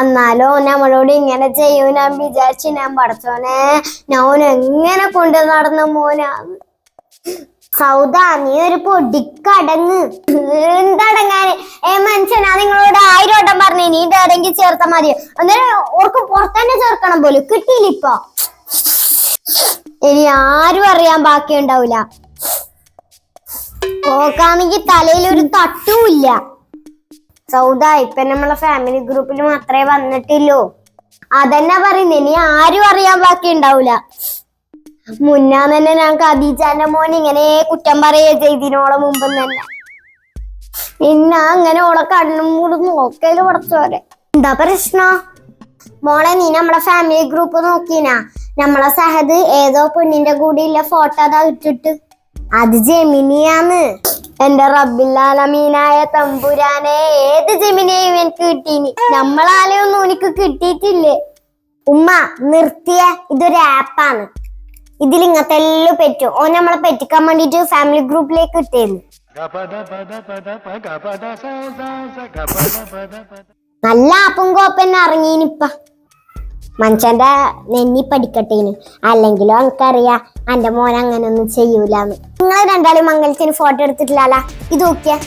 എന്നാലോ നമ്മളോട് ഇങ്ങനെ ചെയ്യൂ ഞാൻ വിചാരിച്ചു. ഞാൻ പഠിച്ചോനെ ഞാൻ എങ്ങനെ കൊണ്ടു നടന്ന മോനാ. സൗദ നീ ഒരു പൊടിക്കടങ്ങ്. എന്തടങ്ങാന്? മനുഷ്യനാ നിങ്ങളോട് 1000 വട്ടം പറഞ്ഞു നീ ഇതെങ്കിൽ ചേർത്താ മതി. അന്നേരം ഓർക്ക് പുറത്തന്നെ ചേർക്കണം പോലും കിട്ടിയില്ല. ഇപ്പൊ ഇനി ആരും അറിയാൻ ബാക്കിയുണ്ടാവില്ല. ഓക്കാണെങ്കിൽ തലയിൽ ഒരു തട്ടുമില്ല. സൗദ ഇപ്പൊ നമ്മളെ ഫാമിലി ഗ്രൂപ്പിൽ മാത്രമേ വന്നിട്ടില്ലോ. അതന്നെ പറയുന്നേ, ഇനി ആരും അറിയാൻ ബാക്കി ഉണ്ടാവൂല. മുന്നാ തന്നെ ഞാൻ ഖദീജാന്റെ മോൻ ഇങ്ങനെ കുറ്റം പറയുക ചെയ്തിനോളെ മുമ്പ് തന്നെ. പിന്നെ അങ്ങനെ ഓളെ കണ്ണും കൂടെ നോക്കല് പഠിച്ചോരെ. എന്താ പ്രശ്നം മോളെ? നീ നമ്മളെ ഫാമിലി ഗ്രൂപ്പ് നോക്കീനാ? നമ്മളെ സഹദ് ഏതോ പെണ്ണിന്റെ കൂടെ ഇല്ല ഫോട്ടോ അതാ ഇട്ടിട്ട്. അത് ജെമിനിയാന്ന്. എന്റെ റബ്ബില്ലാലമീനായ തമ്പുരാനെ, ഏത് ജെമിനിയും എനിക്ക് കിട്ടീനി. നമ്മളാലെയൊന്നും എനിക്ക് കിട്ടിയിട്ടില്ലേ. ഉമ്മ നിർത്തിയ, ഇതൊരു ആപ്പാണ്. ഇതിൽ ഇങ്ങനത്തെ എല്ലാം പറ്റും. ഓൻ നമ്മളെ പറ്റിക്കാൻ വേണ്ടിട്ട് ഫാമിലി ഗ്രൂപ്പിലേക്ക് ഇട്ടേന്ന്. നല്ല ആപ്പും കോപ്പന്നെ ഇറങ്ങീനിപ്പ. മനുഷ്യന്റെ നെന്നി പഠിക്കട്ടേന്. അല്ലെങ്കിലും എനിക്കറിയാം എന്റെ മോൻ അങ്ങനെ ഒന്നും ചെയ്യൂലെന്ന്. നിങ്ങൾ രണ്ടാളും മംഗലത്തിന് ഫോട്ടോ എടുത്തിട്ടില്ല. ഇത് നോക്കിയാ